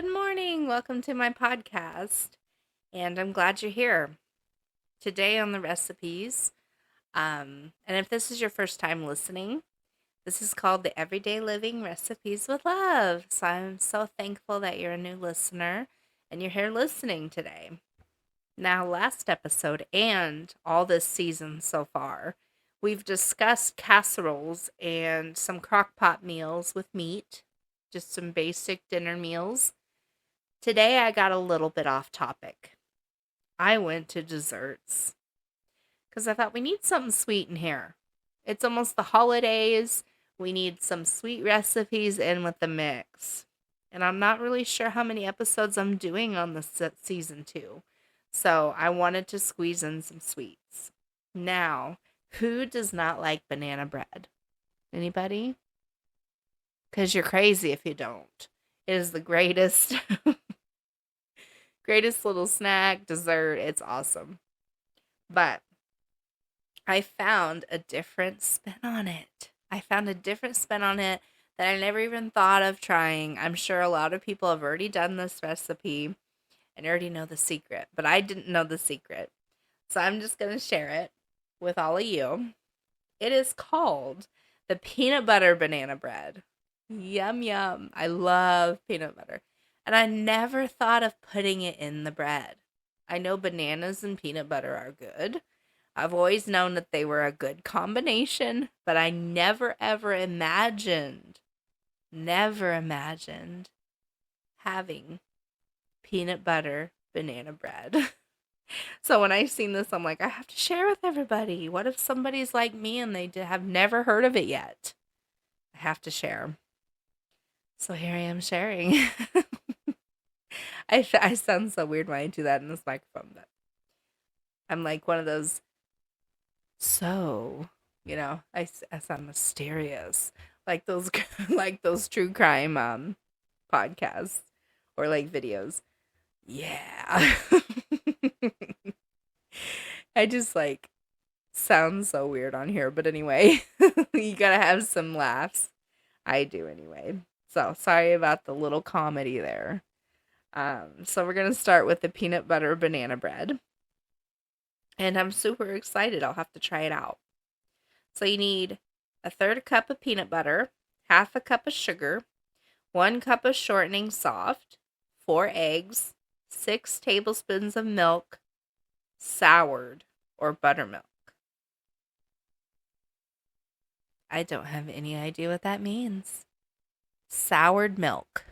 Good morning. Welcome to my podcast. And I'm glad you're here. Today on the recipes, and if this is your first time listening, this is called the Everyday Living Recipes with Love. So I'm so thankful that you're a new listener and you're here listening today. Now, last episode and all this season so far, we've discussed casseroles and some crock pot meals with meat, just some basic dinner meals. Today I got a little bit off topic. I went to desserts because I thought we need something sweet in here. It's almost the holidays. We need some sweet recipes in with the mix. And I'm not really sure how many episodes I'm doing on this season 2. So I wanted to squeeze in some sweets. Now, who does not like banana bread? Anybody? Because you're crazy if you don't. It is the greatest greatest little snack, dessert. It's awesome. But I found a different spin on it. That I never even thought of trying. I'm sure a lot of people have already done this recipe and already know the secret, but I didn't know the secret. So I'm just going to share it with all of you. It is called the peanut butter banana bread. Yum, yum. I love peanut butter. And I never thought of putting it in the bread. I know bananas and peanut butter are good. I've always known that they were a good combination, but I never ever imagined having peanut butter banana bread. So when I seen this, I'm like, I have to share with everybody. What if somebody's like me and they have never heard of it yet? I have to share. So here I am sharing. I sound so weird when I do that in this microphone, but I'm like one of those, I sound mysterious. Like those like those true crime podcasts or like videos. Yeah. I just like sound so weird on here, but anyway, you gotta have some laughs. I do anyway. So sorry about the little comedy there. So we're gonna start with the peanut butter banana bread. And I'm super excited. I'll have to try it out. So you need a third cup of peanut butter, half a cup of sugar, 1 cup of shortening soft, 4 eggs, 6 tablespoons of milk, soured or buttermilk. I don't have any idea what that means. Soured milk.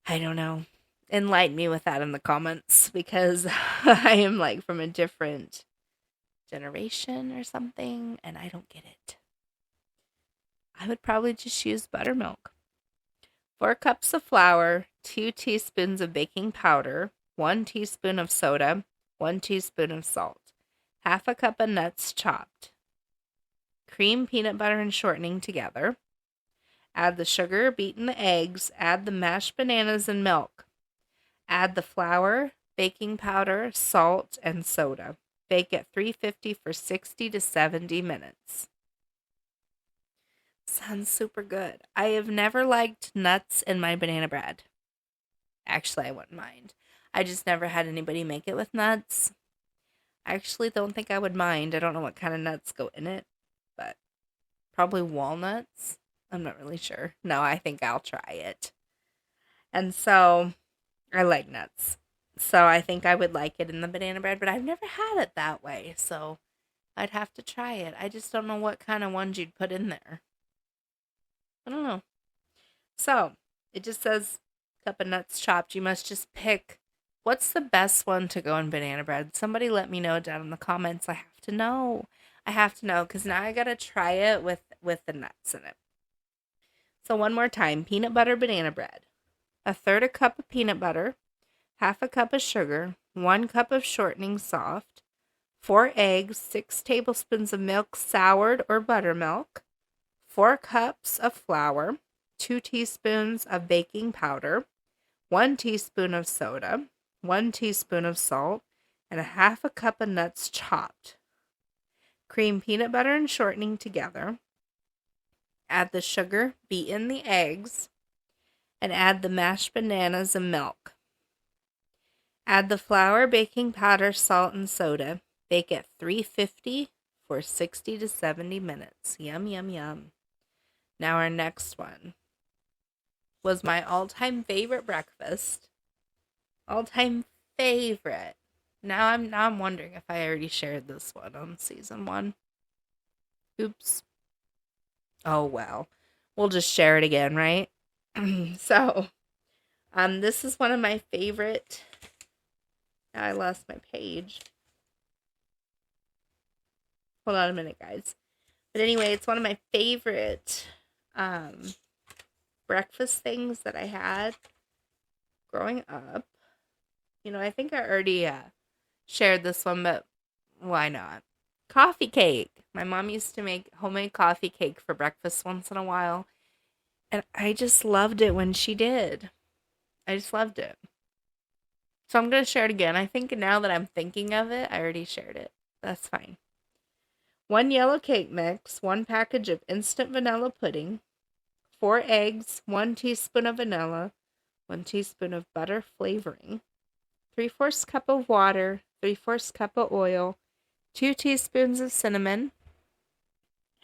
I don't know. Enlighten me with that in the comments because I am like from a different generation or something and I don't get it. I would probably just use buttermilk. 4 cups of flour, 2 teaspoons of baking powder, 1 teaspoon of soda, 1 teaspoon of salt, half a cup of nuts chopped. Cream peanut butter and shortening together. Add the sugar, beat in the eggs, add the mashed bananas and milk. Add the flour, baking powder, salt, and soda. Bake at 350 for 60 to 70 minutes. Sounds super good. I have never liked nuts in my banana bread. Actually, I wouldn't mind. I just never had anybody make it with nuts. I actually don't think I would mind. I don't know what kind of nuts go in it, but probably walnuts. I'm not really sure. No, I think I'll try it. And so I like nuts. So I think I would like it in the banana bread, but I've never had it that way. So I'd have to try it. I just don't know what kind of ones you'd put in there. I don't know. So it just says cup of nuts chopped. You must just pick what's the best one to go in banana bread. Somebody let me know down in the comments. I have to know because now I got to try it with the nuts in it. So one more time, peanut butter banana bread. A third a cup of peanut butter, half a cup of sugar, 1 cup of shortening soft, 4 eggs, 6 tablespoons of milk soured or buttermilk, 4 cups of flour, 2 teaspoons of baking powder, 1 teaspoon of soda, 1 teaspoon of salt, and a half a cup of nuts chopped. Cream peanut butter and shortening together. Add the sugar, beat in the eggs. and add the mashed bananas and milk. Add the flour, baking powder, salt, and soda. Bake at 350 for 60 to 70 minutes. Yum, yum, yum. Now our next one was my all-time favorite breakfast. All-time favorite. Now I'm wondering if I already shared this one on season 1. Oops. Oh well. We'll just share it again, right? So, this is one of my favorite. I lost my page. Hold on a minute, guys. But anyway, it's one of my favorite breakfast things that I had growing up. You know, I think I already shared this one, but why not? Coffee cake. My mom used to make homemade coffee cake for breakfast once in a while. And I just loved it when she did. I just loved it. So I'm going to share it again. I think now that I'm thinking of it, I already shared it. That's fine. 1 yellow cake mix, 1 package of instant vanilla pudding, 4 eggs, 1 teaspoon of vanilla, 1 teaspoon of butter flavoring, 3/4 cup of water, 3/4 cup of oil, 2 teaspoons of cinnamon,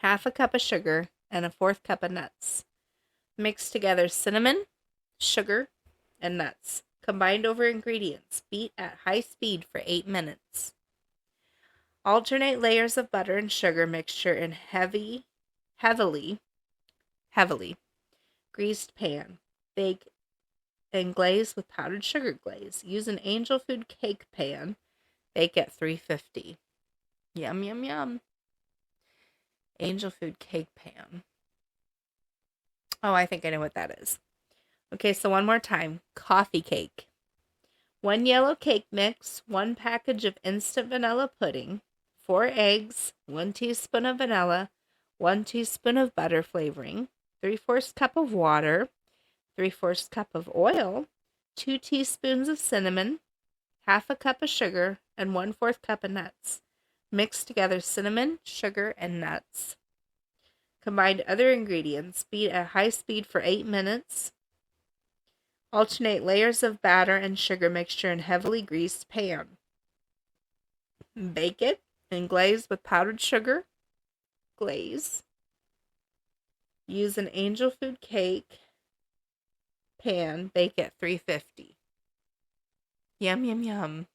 1/2 cup of sugar, and 1/4 cup of nuts. Mix together cinnamon, sugar, and nuts. Combined over ingredients. Beat at high speed for 8 minutes. Alternate layers of butter and sugar mixture in heavily greased pan. Bake and glaze with powdered sugar glaze. Use an angel food cake pan. Bake at 350. Yum, yum, yum. Angel food cake pan. Oh, I think I know what that is. Okay, so one more time. Coffee cake. 1 yellow cake mix, 1 package of instant vanilla pudding, 4 eggs, 1 teaspoon of vanilla, 1 teaspoon of butter flavoring, 3/4 cup of water, 3/4 cup of oil, 2 teaspoons of cinnamon, 1/2 cup of sugar, and 1/4 cup of nuts. Mix together cinnamon, sugar, and nuts. Combine other ingredients. Beat at high speed for 8 minutes. Alternate layers of batter and sugar mixture in heavily greased pan. Bake it and glaze with powdered sugar glaze. Use an angel food cake pan. Bake at 350. Yum, yum, yum.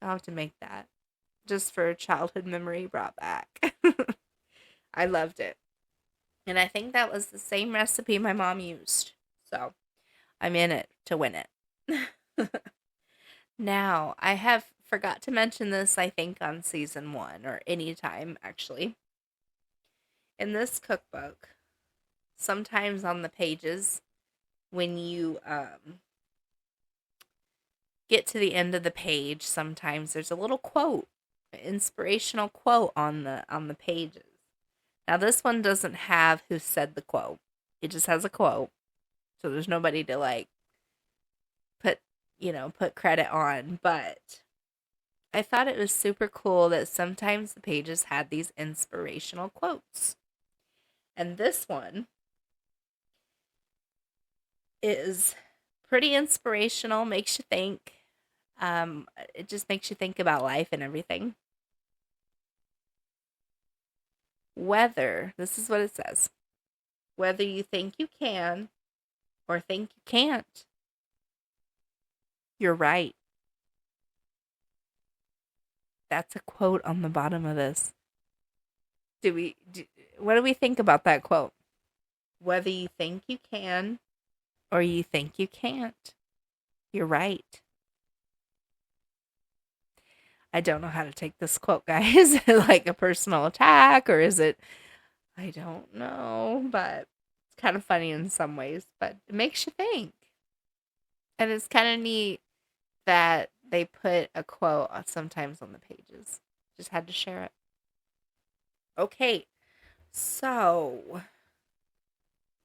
I'll have to make that. Just for childhood memory brought back. I loved it. And I think that was the same recipe my mom used. So, I'm in it to win it. Now, I have forgot to mention this, I think, on season 1, or any time, actually. In this cookbook, sometimes on the pages, when you get to the end of the page, sometimes there's a little quote, an inspirational quote on the pages. Now, this one doesn't have who said the quote. It just has a quote. So there's nobody to put credit on. But I thought it was super cool that sometimes the pages had these inspirational quotes. And this one is pretty inspirational, makes you think. It just makes you think about life and everything. This is what it says. Whether you think you can or think you can't, you're right. That's a quote on the bottom of this. What do we think about that quote? Whether you think you can or you think you can't, you're right. I don't know how to take this quote, guys. Is it like a personal attack, or is it, I don't know, but it's kind of funny in some ways, but it makes you think. And it's kind of neat that they put a quote sometimes on the pages. Just had to share it. Okay, so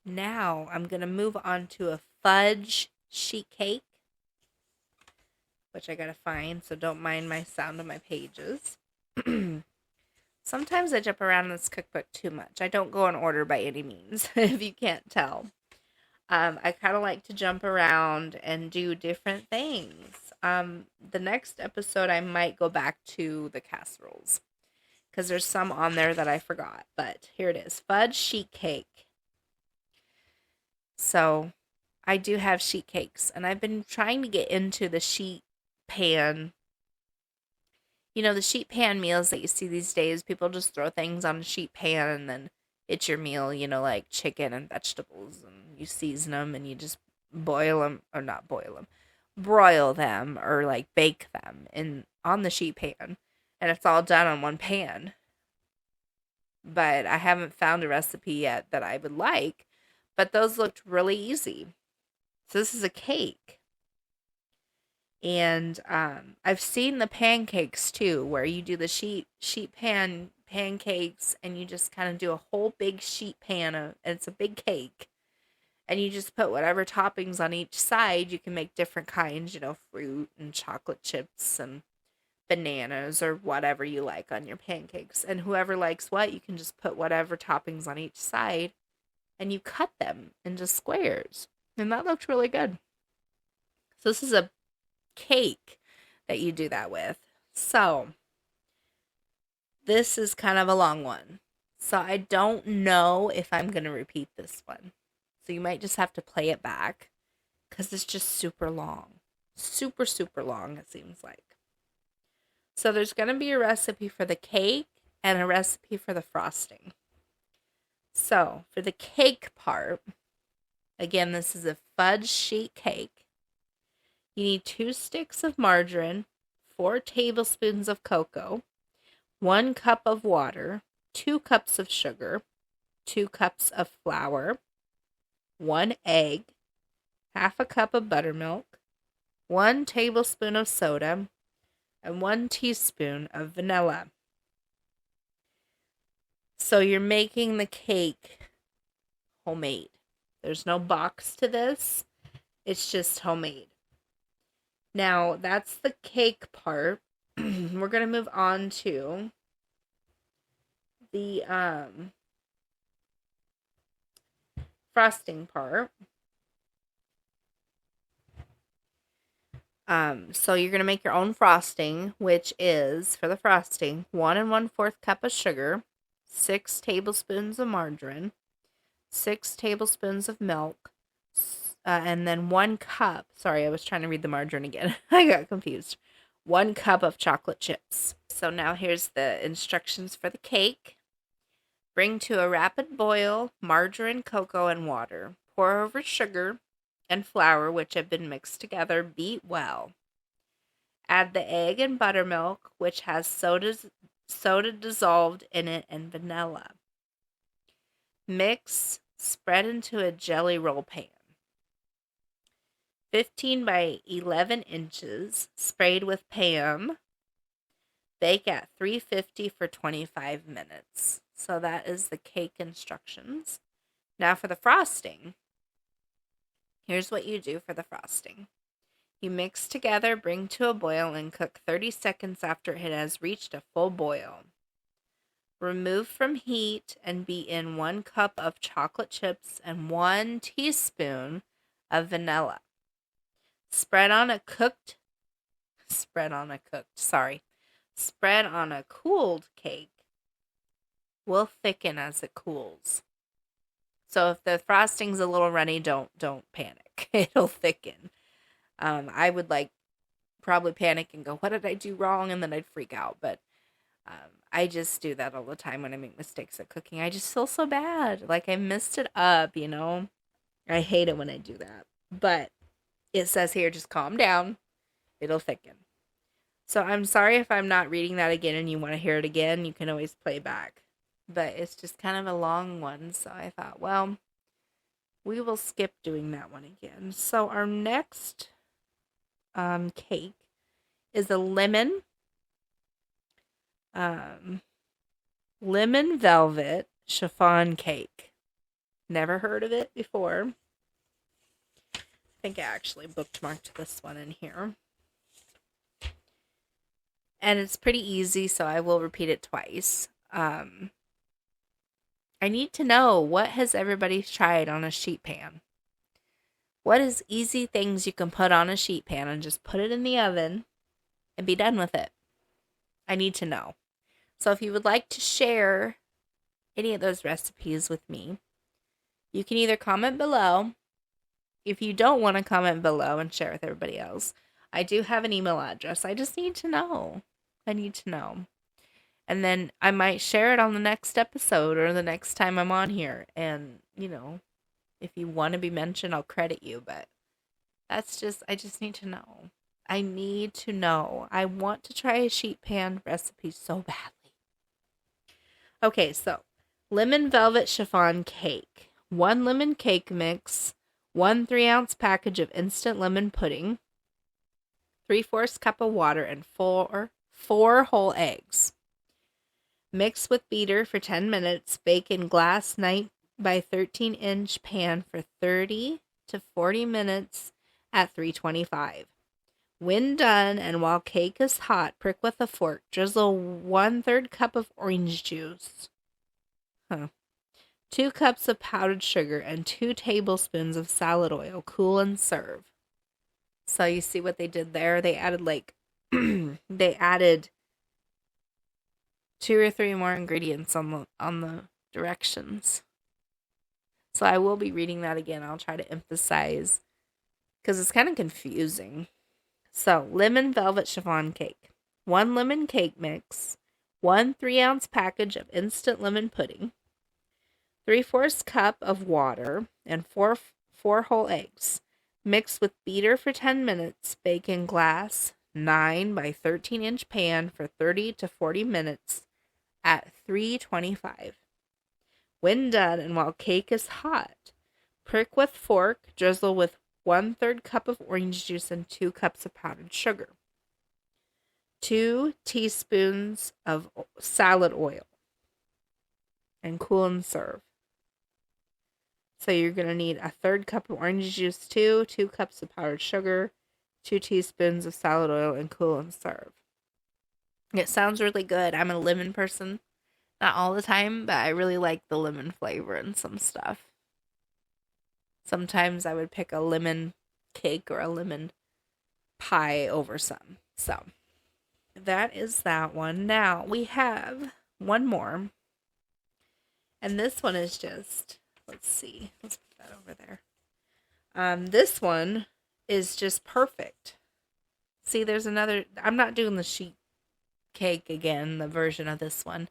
now I'm going to move on to a fudge sheet cake, which I got to find, so don't mind my sound of my pages. Sometimes I jump around in this cookbook too much. I don't go in order by any means, if you can't tell. I kind of like to jump around and do different things. The next episode, I might go back to the casseroles because there's some on there that I forgot. But here it is, fudge sheet cake. So I do have sheet cakes, and I've been trying to get into the sheet pan. The sheet pan meals that you see these days, people just throw things on a sheet pan and then it's your meal, like chicken and vegetables, and you season them and you just boil them, or not boil them, broil them, or like bake them on the sheet pan, and it's all done on one pan. But I haven't found a recipe yet that I would like, but those looked really easy. So this is a cake. And I've seen the pancakes too, where you do the sheet pancakes, and you just kind of do a whole big sheet pan and it's a big cake, and you just put whatever toppings on each side. You can make different kinds, fruit and chocolate chips and bananas or whatever you like on your pancakes. And whoever likes what, you can just put whatever toppings on each side, and you cut them into squares. And that looked really good. So this is a cake that you do that with. So this is kind of a long one. So I don't know if I'm going to repeat this one. So you might just have to play it back because it's just super long. Super, super long, it seems like. So there's going to be a recipe for the cake and a recipe for the frosting. So for the cake part, again, this is a fudge sheet cake. You need 2 sticks of margarine, 4 tablespoons of cocoa, 1 cup of water, 2 cups of sugar, 2 cups of flour, 1 egg, half a cup of buttermilk, 1 tablespoon of soda, and 1 teaspoon of vanilla. So you're making the cake homemade. There's no box to this. It's just homemade. Now, that's the cake part. We're going to move on to the frosting part. So you're going to make your own frosting, which is, for the frosting, 1 1/4 cup of sugar, 6 tablespoons of margarine, 6 tablespoons of milk, and then 1 cup. Sorry, I was trying to read the margarine again. I got confused. 1 cup of chocolate chips. So now here's the instructions for the cake. Bring to a rapid boil margarine, cocoa, and water. Pour over sugar and flour, which have been mixed together. Beat well. Add the egg and buttermilk, which has soda dissolved in it, and vanilla. Mix. Spread into a jelly roll pan. 15 by 11 inches, sprayed with Pam. Bake at 350 for 25 minutes. So that is the cake instructions. Now for the frosting. Here's what you do for the frosting. You mix together, bring to a boil, and cook 30 seconds after it has reached a full boil. Remove from heat and beat in 1 cup of chocolate chips and 1 teaspoon of vanilla. Spread on a cooled cake. Will thicken as it cools. So if the frosting's a little runny, don't panic. It'll thicken. I would probably panic and go, what did I do wrong? And then I'd freak out. But I just do that all the time when I make mistakes at cooking. I just feel so bad. Like I messed it up, I hate it when I do that. But it says here, just calm down. It'll thicken. So I'm sorry if I'm not reading that again and you want to hear it again. You can always play back. But it's just kind of a long one. So I thought, well, we will skip doing that one again. So our next cake is a lemon velvet chiffon cake. Never heard of it before. I think I actually bookmarked this one in here. And it's pretty easy, so I will repeat it twice. I need to know, what has everybody tried on a sheet pan? What is easy things you can put on a sheet pan and just put it in the oven and be done with it? I need to know. So if you would like to share any of those recipes with me, you can either comment below. If you don't want to comment below and share with everybody else, I do have an email address. I just need to know. I need to know. And then I might share it on the next episode or the next time I'm on here. And, if you want to be mentioned, I'll credit you. But I just need to know. I need to know. I want to try a sheet pan recipe so badly. Okay, so lemon velvet chiffon cake. 1 lemon cake mix. 1 3-ounce package of instant lemon pudding. 3/4 cup of water and four whole eggs. Mix with beater for 10 minutes. Bake in glass 9 by 13-inch pan for 30 to 40 minutes at 325. When done and while cake is hot, prick with a fork. Drizzle 1/3 cup of orange juice. 2 cups of powdered sugar and 2 tablespoons of salad oil. Cool and serve. So you see what they did there? They added they added 2 or 3 more ingredients on the directions. So I will be reading that again. I'll try to emphasize because it's kind of confusing. So, lemon velvet chiffon cake. 1 lemon cake mix. 1 3-ounce package of instant lemon pudding. 3/4 cup of water and 4 whole eggs. Mix with beater for 10 minutes. Bake in glass 9 by 13-inch pan for 30 to 40 minutes at 325. When done and while cake is hot, prick with fork, drizzle with 1/3 cup of orange juice and 2 cups of powdered sugar. 2 teaspoons of salad oil. And cool and serve. So you're going to need 1/3 cup of orange juice, 2 cups of powdered sugar, 2 teaspoons of salad oil, and cool and serve. It sounds really good. I'm a lemon person. Not all the time, but I really like the lemon flavor in some stuff. Sometimes I would pick a lemon cake or a lemon pie over some. So that is that one. Now we have one more. And this one is just, let's see. Let's put that over there. This one is just perfect. See, there's another, I'm not doing the sheet cake again, the version of this one.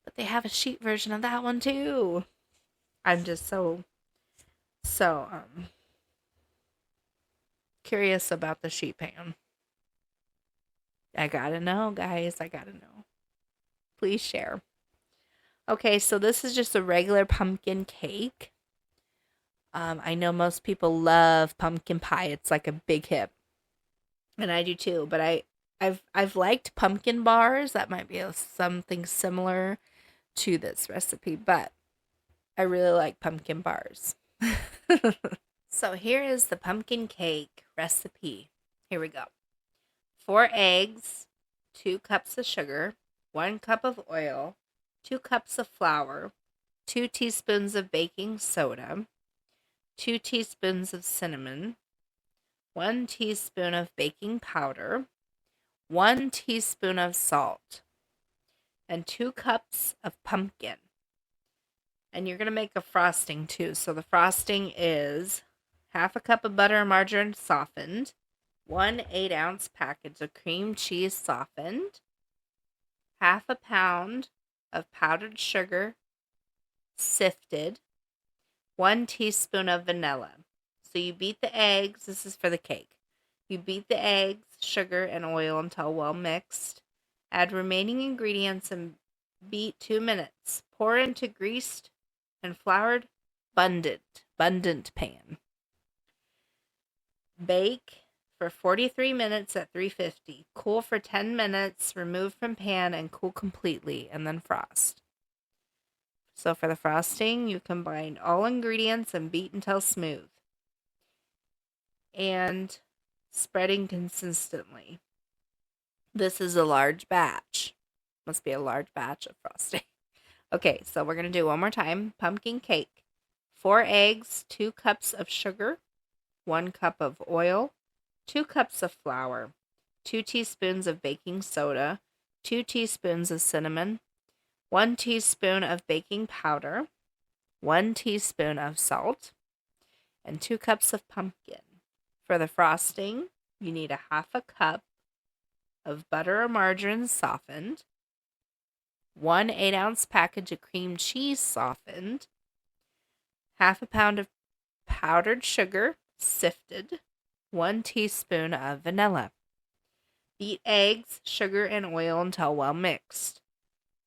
But they have a sheet version of that one too. I'm just so curious about the sheet pan. I gotta know, guys. I gotta know. Please share. Okay, so this is just a regular pumpkin cake. I know most people love pumpkin pie. It's like a big hit. And I do too. But I've liked pumpkin bars. That might be something similar to this recipe, but I really like pumpkin bars. So here is the pumpkin cake recipe. Here we go. 4 eggs, 2 cups of sugar, 1 cup of oil, 2 cups of flour, 2 teaspoons of baking soda, 2 teaspoons of cinnamon, 1 teaspoon of baking powder, 1 teaspoon of salt, and 2 cups of pumpkin. And you're going to make a frosting too. So the frosting is 1/2 cup of butter or margarine softened, 1 8-ounce package of cream cheese softened, 1/2 pound of powdered sugar sifted, 1 teaspoon of vanilla. So you beat the eggs. This is for the cake. You beat the eggs, sugar, and oil until well mixed. Add remaining ingredients and beat 2 minutes. Pour into greased and floured abundant pan. Bake for 43 minutes at 350. Cool for 10 minutes, remove from pan and cool completely, and then frost. So for the frosting, you combine all ingredients and beat until smooth. And spreading consistently. This is a large batch. Must be a large batch of frosting. Okay, so we're going to do one more time. Pumpkin cake. 4 eggs, 2 cups of sugar, 1 cup of oil, 2 cups of flour, 2 teaspoons of baking soda, 2 teaspoons of cinnamon, 1 teaspoon of baking powder, 1 teaspoon of salt, and 2 cups of pumpkin. For the frosting, you need a half a cup of butter or margarine softened, 1 8-ounce package of cream cheese softened, half a pound of powdered sugar sifted, 1 teaspoon of vanilla. Beat eggs, sugar, and oil until well mixed.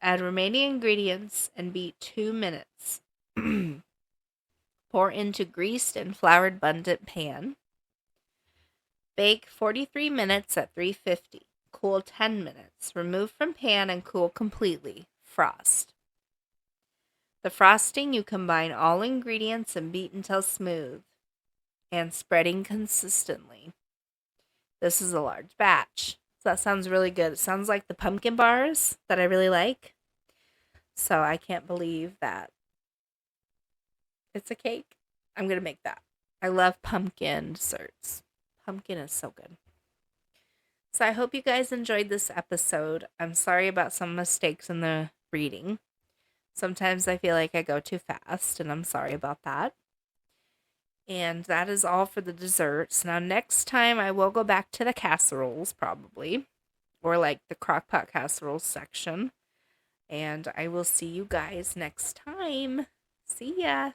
Add remaining ingredients and beat 2 minutes. Pour into greased and floured abundant pan. Bake 43 minutes at 350. Cool 10 minutes. Remove from pan and cool completely. Frost. The frosting, you combine all ingredients and beat until smooth and spreading consistently. This is a large batch. So that sounds really good. It sounds like the pumpkin bars that I really like. So I can't believe that it's a cake. I'm going to make that. I love pumpkin desserts. Pumpkin is so good. So I hope you guys enjoyed this episode. I'm sorry about some mistakes in the reading. Sometimes I feel like I go too fast, and I'm sorry about that. And that is all for the desserts. Now, next time I will go back to the casseroles, probably, or like the crockpot casseroles section. And I will see you guys next time. See ya.